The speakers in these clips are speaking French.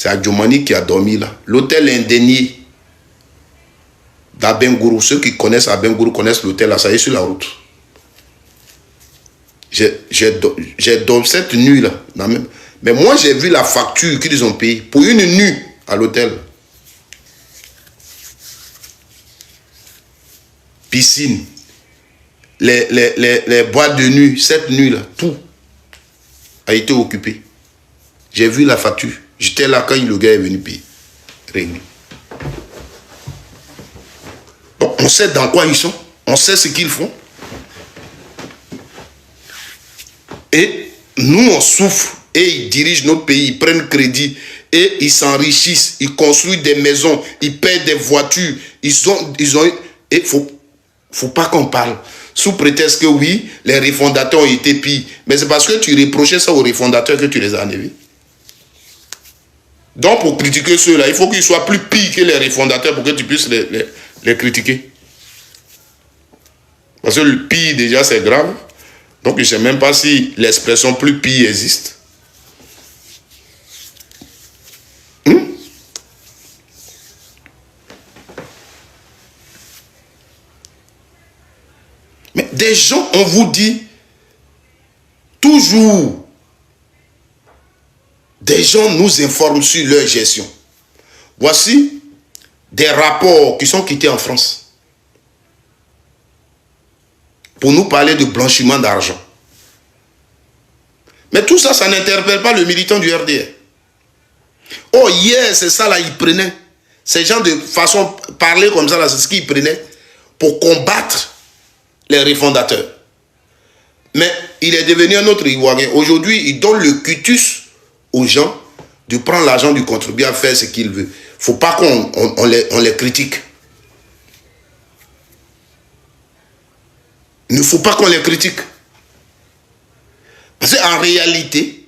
C'est Adjomani qui a dormi là. L'hôtel indénié d'Abengourou. Ceux qui connaissent Abengourou connaissent l'hôtel là. Ça y est sur la route. J'ai dormi cette nuit là. Mais moi j'ai vu la facture qu'ils ont payée pour une nuit à l'hôtel. Piscine. Les boîtes de nuit. Cette nuit là. Tout a été occupé. J'ai vu la facture. J'étais là quand le gars est venu payer. Réglé. Donc, on sait dans quoi ils sont. On sait ce qu'ils font. Et nous, on souffre. Et ils dirigent notre pays. Ils prennent crédit. Et ils s'enrichissent. Ils construisent des maisons. Ils paient des voitures. Ils ont... Et faut pas qu'on parle. Sous prétexte que oui, les refondateurs ont été pires. Mais c'est parce que tu reprochais ça aux refondateurs que tu les as enlevés. Donc pour critiquer ceux-là, il faut qu'ils soient plus pires que les refondateurs pour que tu puisses les critiquer. Parce que le pire déjà c'est grave. Donc je ne sais même pas si l'expression plus pire existe. Mais des gens, on vous dit toujours, des gens nous informent sur leur gestion. Voici des rapports qui sont quittés en France pour nous parler de blanchiment d'argent. Mais tout ça, ça n'interpelle pas le militant du RDR. Oh, hier, c'est ça là, ils prenaient. Ces gens de façon parler comme ça là, c'est ce qu'ils prenaient pour combattre les refondateurs. Mais il est devenu un autre Ivoirien. Aujourd'hui, il donne le cutus aux gens de prendre l'argent du contribuable, faire ce qu'il veut. Il ne faut pas qu'on les critique. Il ne faut pas qu'on les critique. Parce qu'en réalité,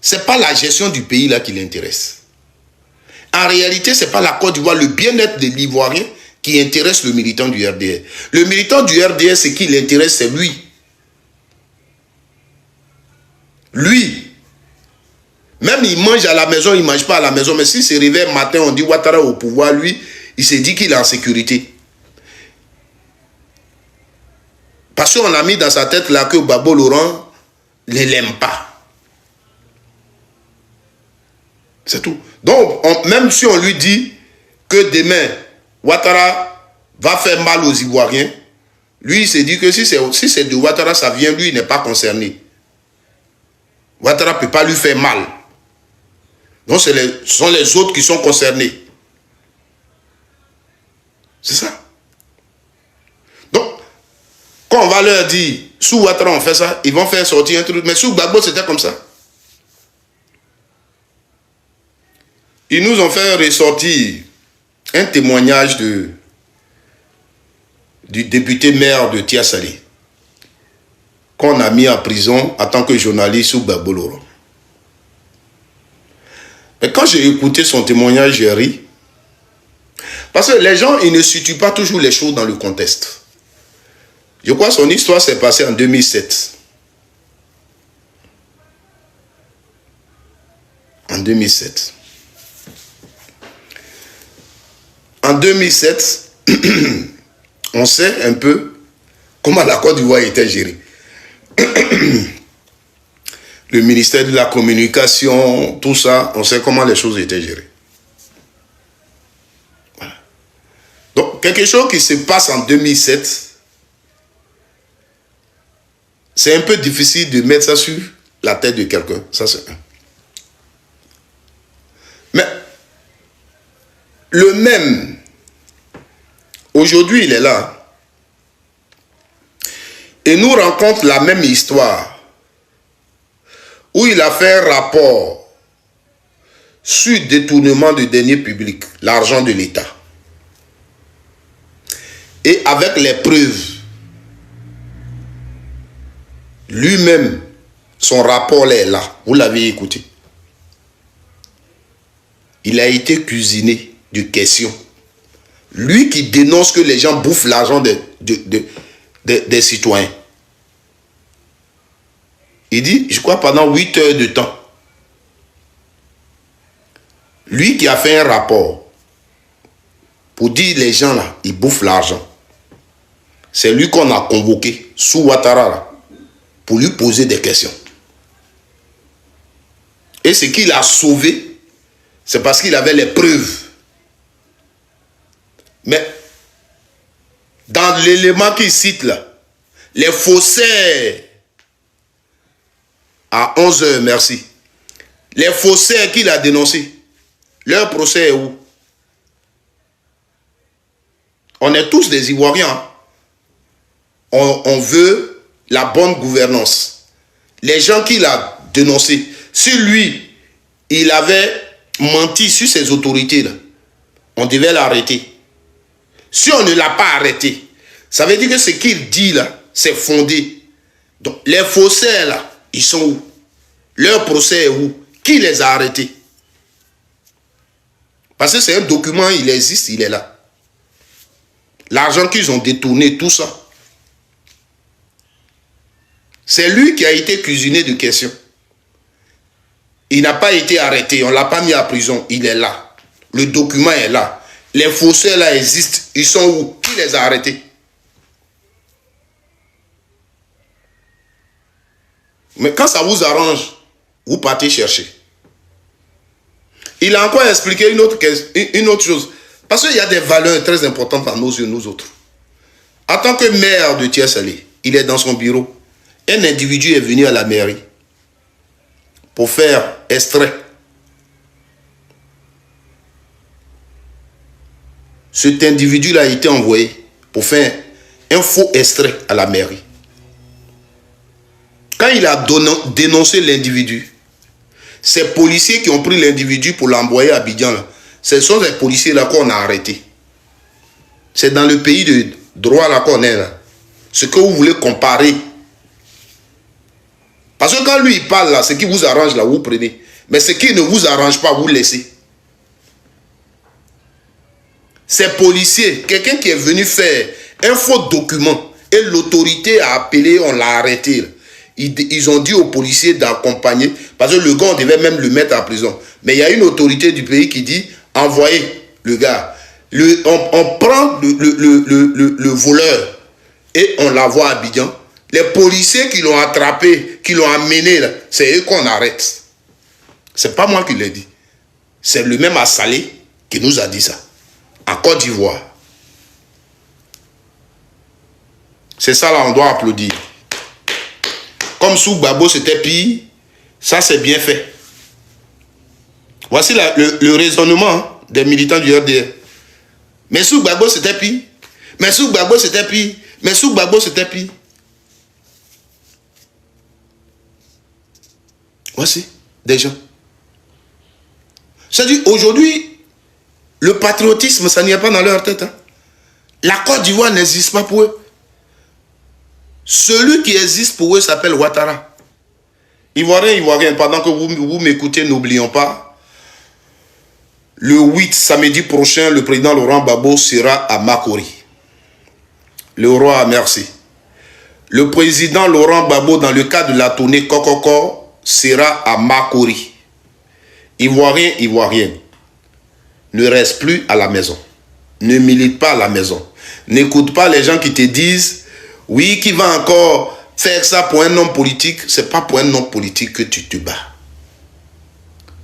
ce n'est pas la gestion du pays là qui l'intéresse. En réalité, ce n'est pas la Côte d'Ivoire, le bien-être de l'Ivoirien qui intéresse le militant du RDR. Le militant du RDR, ce qui l'intéresse, c'est lui. Lui. Même il mange à la maison, il ne mange pas à la maison. Mais s'il se réveille matin, on dit Ouattara au pouvoir, lui, il se dit qu'il est en sécurité. Parce qu'on a mis dans sa tête là que Babo Laurent ne l'aime pas. C'est tout. Donc, même si on lui dit que demain, Ouattara va faire mal aux Ivoiriens, lui, il se dit que si c'est de Ouattara, ça vient, lui, il n'est pas concerné. Ouattara ne peut pas lui faire mal. Donc, ce sont les autres qui sont concernés. C'est ça. Donc, quand on va leur dire, sous Ouattara, on fait ça, ils vont faire sortir un truc. Mais sous Gbagbo, c'était comme ça. Ils nous ont fait ressortir un témoignage du député maire de Tia-Salé, qu'on a mis en prison en tant que journaliste sous Gbagbo Laurent. Mais quand j'ai écouté son témoignage, j'ai ri. Parce que les gens, ils ne situent pas toujours les choses dans le contexte. Je crois que son histoire s'est passée en 2007. En 2007. En 2007, on sait un peu comment la Côte d'Ivoire était gérée. Le ministère de la Communication, tout ça, on sait comment les choses étaient gérées. Voilà. Donc, quelque chose qui se passe en 2007, c'est un peu difficile de mettre ça sur la tête de quelqu'un. Ça, c'est un. Mais, le même, aujourd'hui, il est là. Et nous raconte la même histoire où il a fait un rapport sur le détournement de deniers publics, l'argent de l'État. Et avec les preuves, lui-même, son rapport là est là. Vous l'avez écouté. Il a été cuisiné de questions. Lui qui dénonce que les gens bouffent l'argent des citoyens. Il dit, je crois, pendant 8 heures de temps. Lui qui a fait un rapport pour dire les gens là, ils bouffent l'argent. C'est lui qu'on a convoqué sous Ouattara là, pour lui poser des questions. Et ce qu'il a sauvé, c'est parce qu'il avait les preuves. Mais dans l'élément qu'il cite là, les faussaires à 11 h, merci. Les faussaires qu'il a dénoncés, leur procès est où? On est tous des Ivoiriens. Hein? On veut la bonne gouvernance. Les gens qu'il a dénoncés, si lui, il avait menti sur ses autorités, là, on devait l'arrêter. Si on ne l'a pas arrêté, ça veut dire que ce qu'il dit là, c'est fondé. Donc, les faussaires là, ils sont où? Leur procès est où? Qui les a arrêtés? Parce que c'est un document, il existe, il est là. L'argent qu'ils ont détourné, tout ça. C'est lui qui a été cuisiné de questions. Il n'a pas été arrêté, on ne l'a pas mis à prison, il est là. Le document est là. Les faussaires là existent, ils sont où? Qui les a arrêtés? Mais quand ça vous arrange, vous partez chercher. Il a encore expliqué une autre chose. Parce qu'il y a des valeurs très importantes à nos yeux, nous autres. En tant que maire de Thiès-Salé, il est dans son bureau. Un individu est venu à la mairie pour faire extrait. Cet individu-là a été envoyé pour faire un faux extrait à la mairie. Quand il a dénoncé l'individu, ces policiers qui ont pris l'individu pour l'envoyer à Abidjan, là, ce sont ces policiers-là qu'on a arrêtés. C'est dans le pays de droit là qu'on est là. Ce que vous voulez comparer. Parce que quand lui il parle là, ce qui vous arrange là, vous prenez. Mais ce qui ne vous arrange pas, vous laissez. Ces policiers, quelqu'un qui est venu faire un faux document et l'autorité a appelé, on l'a arrêté. Ils ont dit aux policiers d'accompagner, parce que le gars, on devait même le mettre en prison. Mais il y a une autorité du pays qui dit, envoyez le gars. On prend le voleur et on l'envoie à Abidjan. Les policiers qui l'ont attrapé, qui l'ont amené, c'est eux qu'on arrête. C'est pas moi qui l'ai dit. C'est le même Assalé qui nous a dit ça. En Côte d'Ivoire. C'est ça là, on doit applaudir. Comme sous Gbagbo c'était pire, ça c'est bien fait. Voici le raisonnement des militants du RDR. Mais sous Gbagbo c'était pire. Mais sous Gbagbo c'était pire. Mais sous Gbagbo c'était pire. Voici des gens. C'est-à-dire aujourd'hui, le patriotisme, ça n'y est pas dans leur tête. Hein. La Côte d'Ivoire n'existe pas pour eux. Celui qui existe pour eux s'appelle Ouattara. Ivoirien, pendant que vous m'écoutez, n'oublions pas, le 8 samedi prochain, le président Laurent Gbagbo sera à Makori. Le roi, merci. Le président Laurent Gbagbo, dans le cadre de la tournée Kokoko, sera à Makori. Ivoirien, ne reste plus à la maison. Ne milite pas à la maison. N'écoute pas les gens qui te disent oui, qui va encore faire ça pour un homme politique. Ce n'est pas pour un homme politique que tu te bats.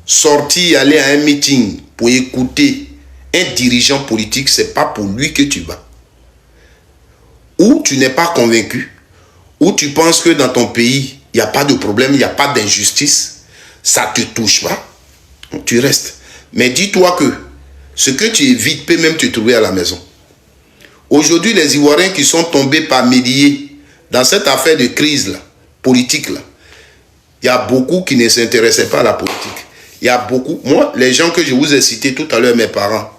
Sortir, aller à un meeting pour écouter un dirigeant politique, ce n'est pas pour lui que tu bats. Ou tu n'es pas convaincu, ou tu penses que dans ton pays, il n'y a pas de problème, il n'y a pas d'injustice, ça ne te touche pas, tu restes. Mais dis-toi que ce que tu évites peut même te trouver à la maison. Aujourd'hui, les Ivoiriens qui sont tombés par milliers dans cette affaire de crise là, politique, là, il y a beaucoup qui ne s'intéressaient pas à la politique. Il y a beaucoup, moi, les gens que je vous ai cités tout à l'heure, mes parents,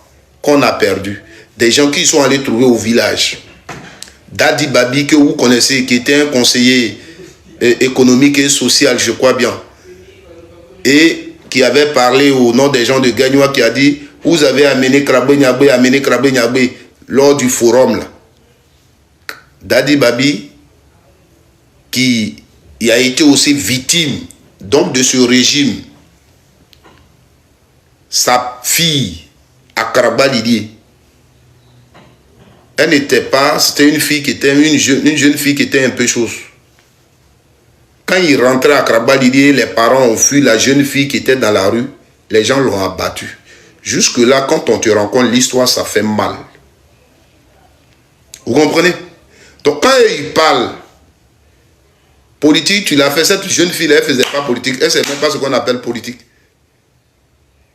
qu'on a perdus, des gens qui sont allés trouver au village. Dadi Babi, que vous connaissez, qui était un conseiller économique et social, je crois bien, et qui avait parlé au nom des gens de Gagnoua, qui a dit, vous avez amené Krabé Niagbé, lors du forum là. Dadi Babi qui a été aussi victime donc de ce régime sa fille à Karaba Didier. Elle n'était pas, c'était une fille qui était une jeune fille qui était un peu chose. Quand il rentrait à Karaba Didier, les parents ont fui la jeune fille qui était dans la rue. Les gens l'ont abattue. Jusque-là, quand on te rencontre l'histoire, ça fait mal. Vous comprenez? Donc quand il parle politique, tu l'as fait, cette jeune fille, elle ne faisait pas politique. Elle ne sait même pas ce qu'on appelle politique.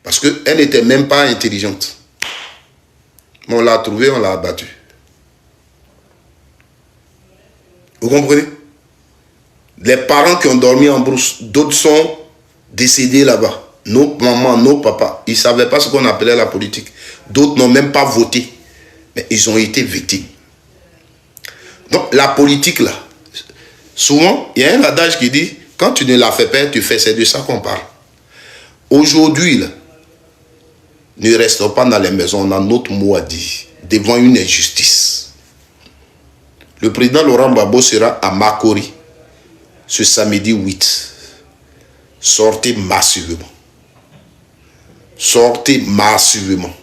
Parce qu'elle n'était même pas intelligente. On l'a trouvée, on l'a abattue. Vous comprenez? Les parents qui ont dormi en brousse, d'autres sont décédés là-bas. Nos mamans, nos papas, ils ne savaient pas ce qu'on appelait la politique. D'autres n'ont même pas voté. Mais ils ont été victimes. Donc la politique là, souvent, il y a un adage qui dit, quand tu ne la fais pas, tu fais, c'est de ça qu'on parle. Aujourd'hui, là, ne restons pas dans les maisons, on a notre mot à dire, devant une injustice. Le président Laurent Gbagbo sera à Makori ce samedi 8. Sortez massivement. Sortez massivement.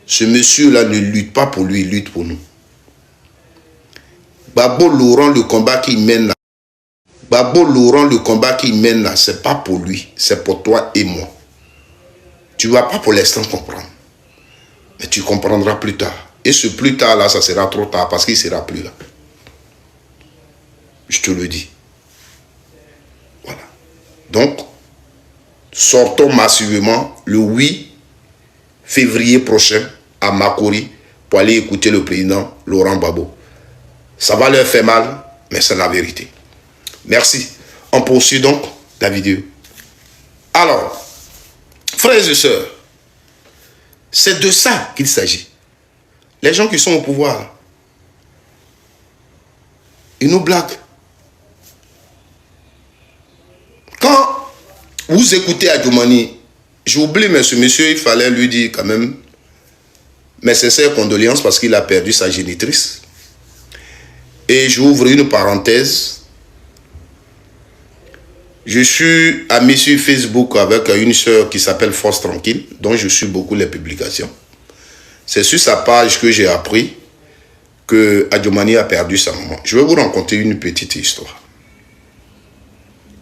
Ce monsieur-là ne lutte pas pour lui, il lutte pour nous. Gbagbo Laurent, le combat qu'il mène là, Gbagbo Laurent, le combat qu'il mène là, c'est pas pour lui, c'est pour toi et moi. Tu ne vas pas pour l'instant comprendre. Mais tu comprendras plus tard. Et ce plus tard là, ça sera trop tard parce qu'il ne sera plus là. Je te le dis. Voilà. Donc, sortons massivement le 8 février prochain à Makori pour aller écouter le président Laurent Gbagbo. Ça va leur faire mal, mais c'est la vérité. Merci. On poursuit donc la vidéo. Alors, frères et sœurs, c'est de ça qu'il s'agit. Les gens qui sont au pouvoir, ils nous blaguent. Quand vous écoutez Adjoumani, j'oublie, mais ce monsieur, il fallait lui dire quand même mes sincères condoléances parce qu'il a perdu sa génitrice. Et j'ouvre une parenthèse. Je suis ami sur Facebook avec une sœur qui s'appelle Force Tranquille, dont je suis beaucoup les publications. C'est sur sa page que j'ai appris que Adjoumani a perdu sa maman. Je vais vous raconter une petite histoire.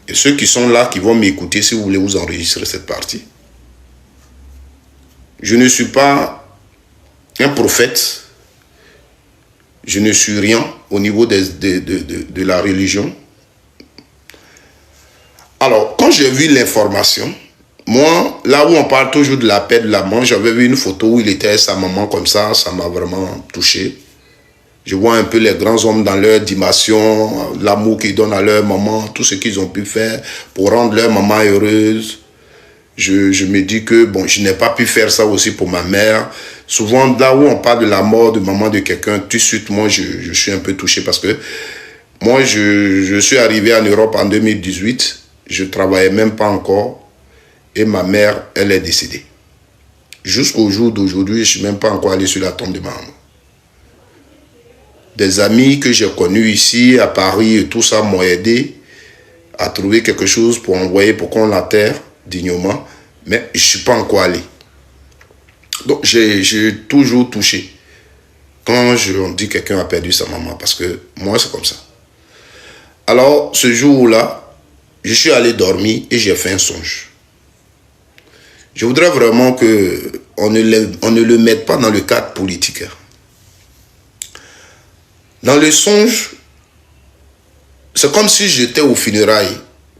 Et ceux qui sont là, qui vont m'écouter, si vous voulez vous enregistrer cette partie. Je ne suis pas un prophète. Je ne suis rien au niveau de la religion. Alors, quand j'ai vu l'information, moi, là où on parle toujours de la paix de l'amant, j'avais vu une photo où il était avec sa maman comme ça m'a vraiment touché. Je vois un peu les grands hommes dans leur dimension, l'amour qu'ils donnent à leur maman, tout ce qu'ils ont pu faire pour rendre leur maman heureuse. Je me dis que, bon, je n'ai pas pu faire ça aussi pour ma mère. Souvent, là où on parle de la mort de maman de quelqu'un, tout de suite, moi, je suis un peu touché parce que moi, je suis arrivé en Europe en 2018. Je ne travaillais même pas encore. Et ma mère, elle est décédée. Jusqu'au jour d'aujourd'hui, je ne suis même pas encore allé sur la tombe de ma maman. Des amis que j'ai connus ici, à Paris, et tout ça m'ont aidé à trouver quelque chose pour envoyer, pour qu'on l'enterre dignement. Mais je ne suis pas encore allé. Donc, j'ai toujours touché quand on dit que quelqu'un a perdu sa maman. Parce que moi, c'est comme ça. Alors, ce jour-là, je suis allé dormir et j'ai fait un songe. Je voudrais vraiment qu'on ne le mette pas dans le cadre politique. Dans le songe, c'est comme si j'étais aux funérailles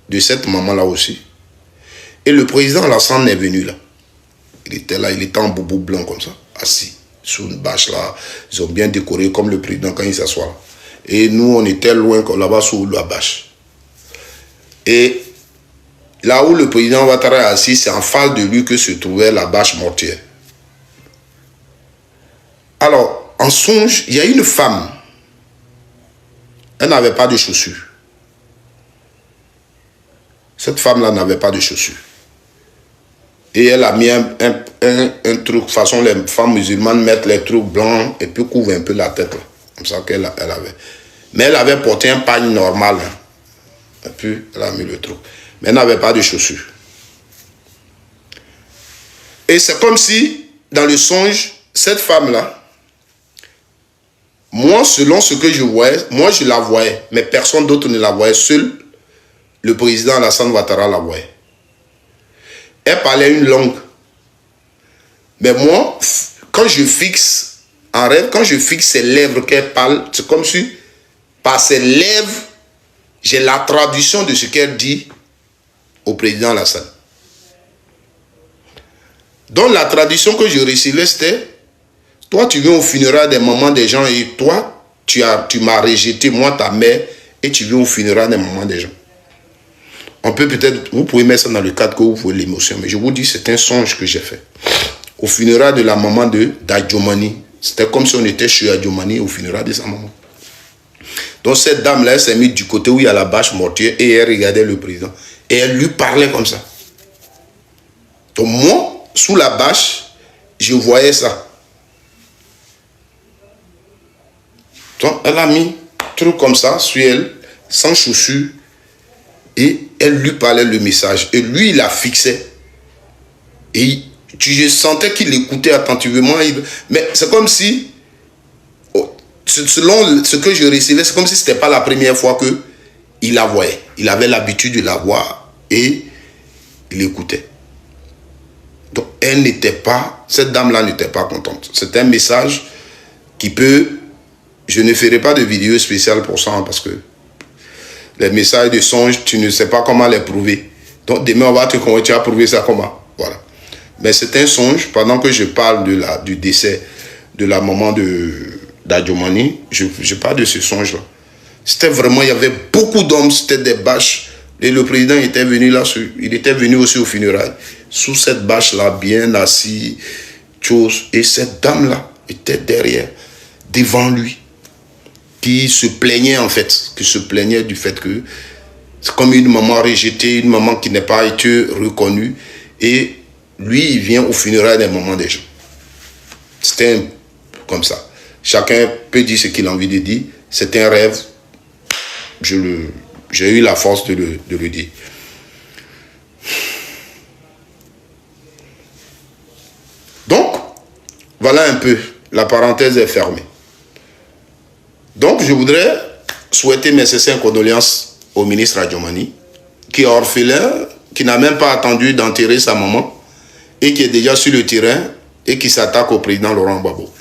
de cette maman-là aussi. Et le président Alassane est venu là. Il était là, il était en boubou blanc comme ça, assis sur une bâche là. Ils ont bien décoré comme le président quand il s'assoit là. Et nous, on était loin là-bas sous la bâche. Et là où le président Ouattara est assis, c'est en face de lui que se trouvait la bâche mortière. Alors, en songe, il y a une femme. Elle n'avait pas de chaussures. Cette femme-là n'avait pas de chaussures. Et elle a mis un truc, façon les femmes musulmanes mettent les trucs blancs et puis couvrent un peu la tête. Là, comme ça qu'elle avait. Mais elle avait porté un pagne normal. Hein. Et puis elle a mis le truc. Mais elle n'avait pas de chaussures. Et c'est comme si, dans le songe, cette femme-là, moi, selon ce que je voyais, moi je la voyais, mais personne d'autre ne la voyait. Seul le président Alassane Ouattara la voyait. Elle parlait une langue. Mais moi, quand je fixe, en rêve, quand je fixe ses lèvres qu'elle parle, c'est comme si, par ses lèvres, j'ai la traduction de ce qu'elle dit au président Alassane. Donc la traduction que je recevais, c'était: toi, tu viens au funérail des mamans des gens et toi, tu m'as rejeté, moi, ta mère, et tu viens au funérail des mamans des gens. On peut peut-être, vous pouvez mettre ça dans le cadre que vous voulez l'émotion, mais je vous dis, c'est un songe que j'ai fait. Au funérail de la maman d'Adjomani. C'était comme si on était chez Adjomani au funérail de sa maman. Donc cette dame-là, elle s'est mise du côté où il y a la bâche mortuaire et elle regardait le président. Et elle lui parlait comme ça. Donc moi, sous la bâche, je voyais ça. Donc elle a mis un truc comme ça sur elle, sans chaussures, et elle lui parlait le message. Et lui, il la fixait. Et je sentais qu'il écoutait attentivement. Mais c'est comme si, selon ce que je recevais, c'est comme si ce n'était pas la première fois qu'il la voyait. Il avait l'habitude de la voir et il écoutait. Donc elle n'était pas, cette dame-là n'était pas contente. C'est un message qui peut, je ne ferai pas de vidéo spéciale pour ça, parce que les messages de songe, tu ne sais pas comment les prouver. Donc demain, on va te convaincre, tu vas prouver ça comment. Voilà. Mais c'est un songe. Pendant que je parle du décès de la maman d'Adjomani, je parle de ce songe-là. C'était vraiment, il y avait beaucoup d'hommes, c'était des bâches. Et le président était venu là, il était venu aussi au funérailles. Sous cette bâche-là, bien assis, chose. Et cette dame-là était derrière, devant lui, qui se plaignait en fait, qui se plaignait du fait que c'est comme une maman rejetée, une maman qui n'a pas été reconnue. Et lui, il vient au funérail des mamans des gens. C'était comme ça. Chacun peut dire ce qu'il a envie de dire. C'est un rêve. J'ai eu la force de le dire. Donc, voilà un peu. La parenthèse est fermée. Donc, je voudrais souhaiter mes sincères condoléances au ministre Adjomani, qui est orphelin, qui n'a même pas attendu d'enterrer sa maman, et qui est déjà sur le terrain et qui s'attaque au président Laurent Gbagbo.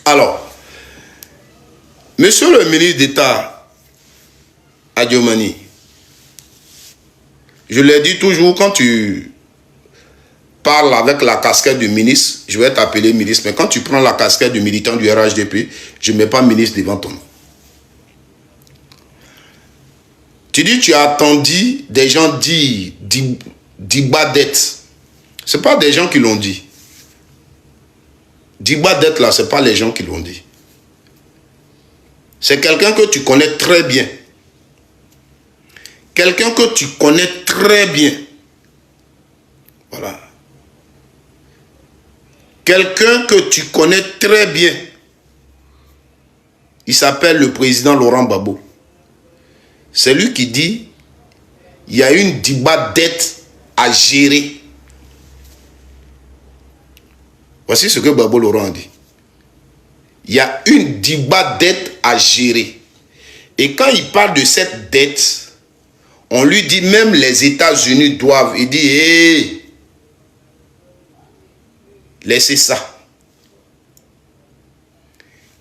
Alors, monsieur le ministre d'État Adjomani, je l'ai dit toujours, quand tu parles avec la casquette du ministre, je vais t'appeler ministre, mais quand tu prends la casquette du militant du RHDP, je ne mets pas ministre devant ton nom. Tu dis, tu as attendu des gens dire Dibadet. Ce n'est pas des gens qui l'ont dit. Dibadet là, ce n'est pas les gens qui l'ont dit. C'est quelqu'un que tu connais très bien. Quelqu'un que tu connais très bien. Voilà. Quelqu'un que tu connais très bien. Il s'appelle le président Laurent Gbagbo. C'est lui qui dit, il y a une Dibadet à gérer. Voici ce que Gbagbo Laurent a dit. Il y a une dette à gérer. Et quand il parle de cette dette, on lui dit même les États-Unis doivent. Il dit, hé, laissez ça.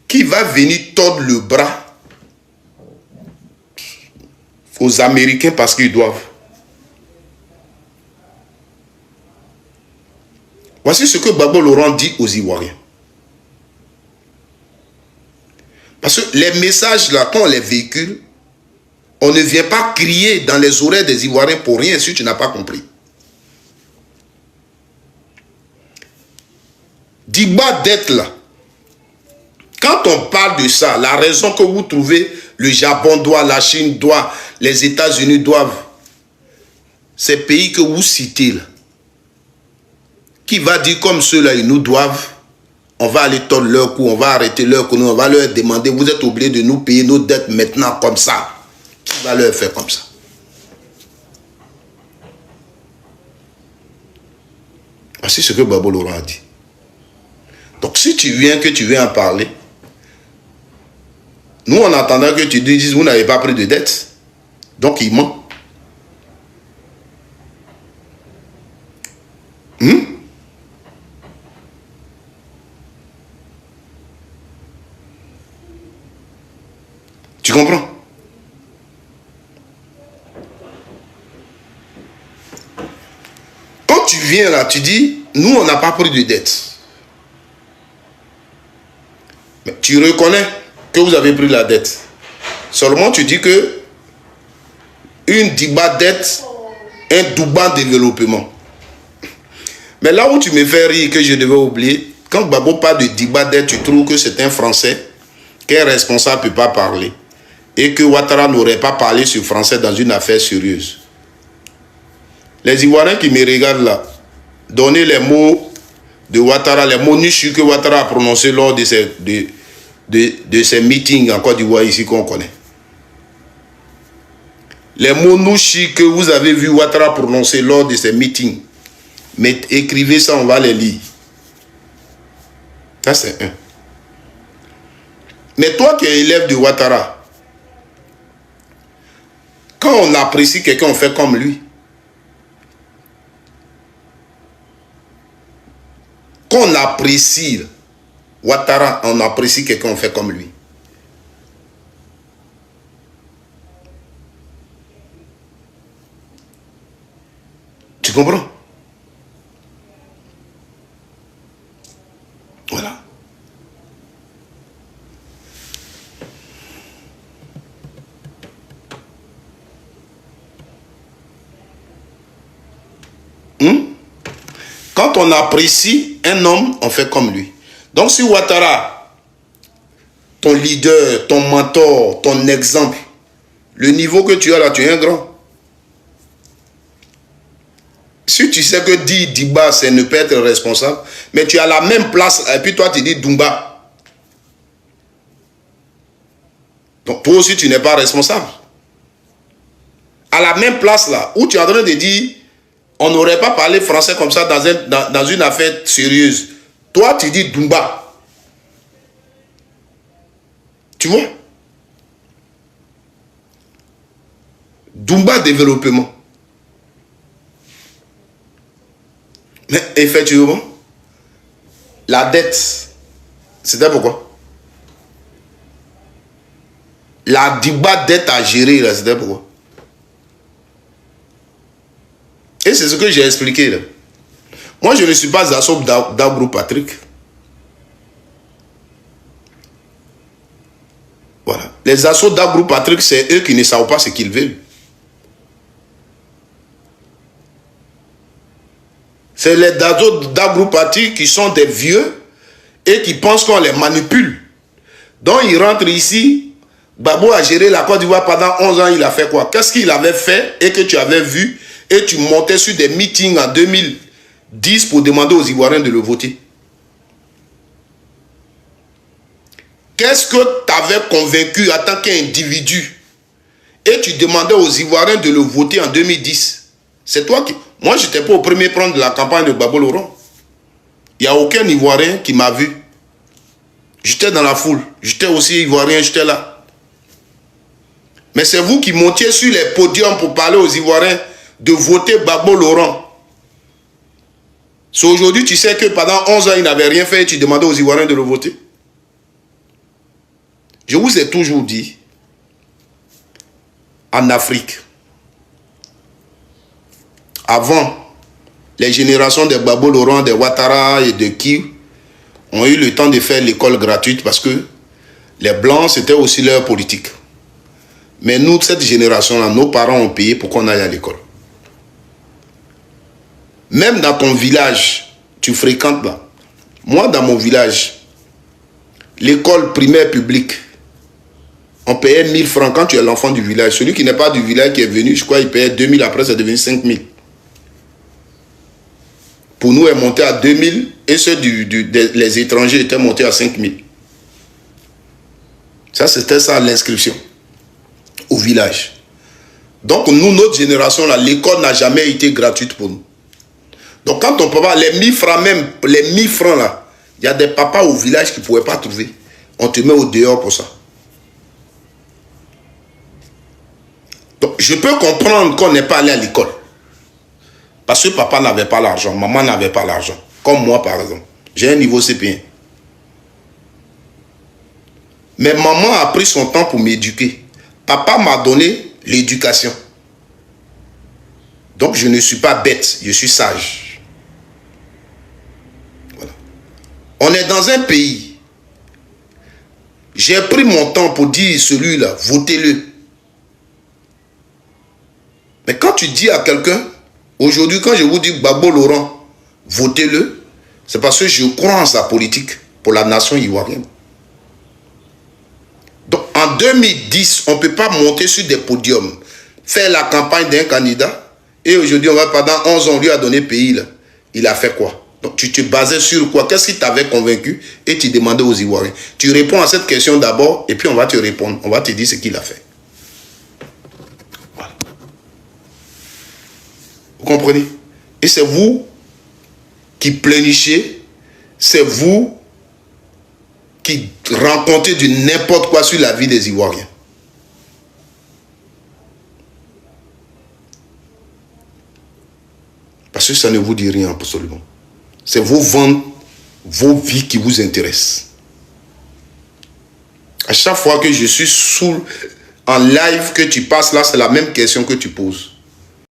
Qui va venir tordre le bras aux Américains parce qu'ils doivent. Voici ce que Gbagbo Laurent dit aux Ivoiriens. Parce que les messages là, quand on les véhicule, on ne vient pas crier dans les oreilles des Ivoiriens pour rien si tu n'as pas compris. Dibadet là, quand on parle de ça, la raison que vous trouvez, le Japon doit, la Chine doit, les États-Unis doivent, ces pays que vous citez là, qui va dire comme ceux-là, ils nous doivent, on va aller tordre leur cou, on va arrêter leur cou, on va leur demander, vous êtes obligés de nous payer nos dettes maintenant comme ça. Qui va leur faire comme ça? C'est ce que Gbagbo Laurent a dit. Donc si tu viens, que tu viens en parler, nous en attendant que tu dises, vous n'avez pas pris de dette. Donc il ment. Tu comprends? Quand tu viens là, tu dis, nous on n'a pas pris de dette. Mais tu reconnais que vous avez pris la dette. Seulement tu dis que une Diba dette, un Douba développement. Mais là où tu me fais rire, que je devais oublier, quand Gbagbo parle de Diba dette, tu trouves que c'est un Français qu'un responsable ne peut pas parler. Et que Ouattara n'aurait pas parlé sur français dans une affaire sérieuse. Les Ivoiriens qui me regardent là, donnez les mots de Ouattara, les mots nichus que Ouattara a prononcés lors de ces meetings en Côte d'Ivoire ici qu'on connaît. Les mots nichus que vous avez vu Ouattara prononcer lors de ces meetings, mais écrivez ça, on va les lire. Ça c'est un. Mais toi qui es élève de Ouattara, quand on apprécie quelqu'un, on fait comme lui. Quand on apprécie Ouattara, on apprécie quelqu'un, on fait comme lui. Tu comprends? Voilà. Quand on apprécie un homme, on fait comme lui. Donc si Ouattara, ton leader, ton mentor, ton exemple, le niveau que tu as là, tu es un grand. Si tu sais que Diba, c'est ne pas être responsable, mais tu as la même place, et puis toi tu dis Dumba. Donc toi aussi tu n'es pas responsable. À la même place là, où tu es en train de dire, on n'aurait pas parlé français comme ça dans une affaire sérieuse. Toi tu dis Dumba. Tu vois? Dumba développement. Mais effectivement, la dette, c'était pourquoi? La Diba dette à gérer, c'était pourquoi? Et c'est ce que j'ai expliqué là. Moi, je ne suis pas Zassob d'Abrou Patrick. Voilà. Les assauts d'Abrou Patrick, c'est eux qui ne savent pas ce qu'ils veulent. C'est les assauts d'Abrou Patrick qui sont des vieux et qui pensent qu'on les manipule. Donc, ils rentrent ici. Gbagbo a géré la Côte d'Ivoire pendant 11 ans. Il a fait quoi? Qu'est-ce qu'il avait fait et que tu avais vu? Et tu montais sur des meetings en 2010 pour demander aux Ivoiriens de le voter. Qu'est-ce que tu avais convaincu en tant qu'individu? Et tu demandais aux Ivoiriens de le voter en 2010. C'est toi qui... Moi, je n'étais pas au premier plan de la campagne de Gbagbo Laurent. Il n'y a aucun Ivoirien qui m'a vu. J'étais dans la foule. J'étais aussi Ivoirien, j'étais là. Mais c'est vous qui montiez sur les podiums pour parler aux Ivoiriens de voter Gbagbo Laurent. C'est aujourd'hui, tu sais que pendant 11 ans, il n'avait rien fait et tu demandais aux Ivoiriens de le voter. Je vous ai toujours dit, en Afrique, avant, les générations de Gbagbo Laurent, de Ouattara et de Ki ont eu le temps de faire l'école gratuite parce que les Blancs, c'était aussi leur politique. Mais nous, cette génération-là, nos parents ont payé pour qu'on aille à l'école. Même dans ton village, tu fréquentes là. Moi, dans mon village, l'école primaire publique, on payait 1000 francs quand tu es l'enfant du village. Celui qui n'est pas du village qui est venu, je crois, il payait 2000, après c'est devenu 5000. Pour nous, est monté à 2000 et ceux les étrangers étaient montés à 5000. Ça, c'était ça l'inscription au village. Donc, nous, notre génération, là, l'école n'a jamais été gratuite pour nous. Donc quand ton papa, les 1000 francs même, les 1000 francs là, il y a des papas au village qui ne pouvaient pas trouver. On te met au dehors pour ça. Donc je peux comprendre qu'on n'est pas allé à l'école. Parce que papa n'avait pas l'argent, maman n'avait pas l'argent. Comme moi par exemple. J'ai un niveau CP1. Mais maman a pris son temps pour m'éduquer. Papa m'a donné l'éducation. Donc je ne suis pas bête, je suis sage. Voilà. On est dans un pays. J'ai pris mon temps pour dire celui-là, votez-le. Mais quand tu dis à quelqu'un, aujourd'hui quand je vous dis Gbagbo Laurent, votez-le, c'est parce que je crois en sa politique pour la nation ivoirienne. Donc en 2010, on ne peut pas monter sur des podiums, faire la campagne d'un candidat, et aujourd'hui, on va pendant 11 ans, on lui a donné pays là. Il a fait quoi? Donc tu te basais sur quoi? Qu'est-ce qui t'avait convaincu? Et tu demandais aux Ivoiriens. Tu réponds à cette question d'abord, et puis on va te répondre. On va te dire ce qu'il a fait. Voilà. Vous comprenez? Et c'est vous qui plénichez, c'est vous qui rencontrez du n'importe quoi sur la vie des Ivoiriens. Parce que ça ne vous dit rien absolument. C'est vos ventes, vos vies qui vous intéressent. À chaque fois que je suis en live, que tu passes là, c'est la même question que tu poses.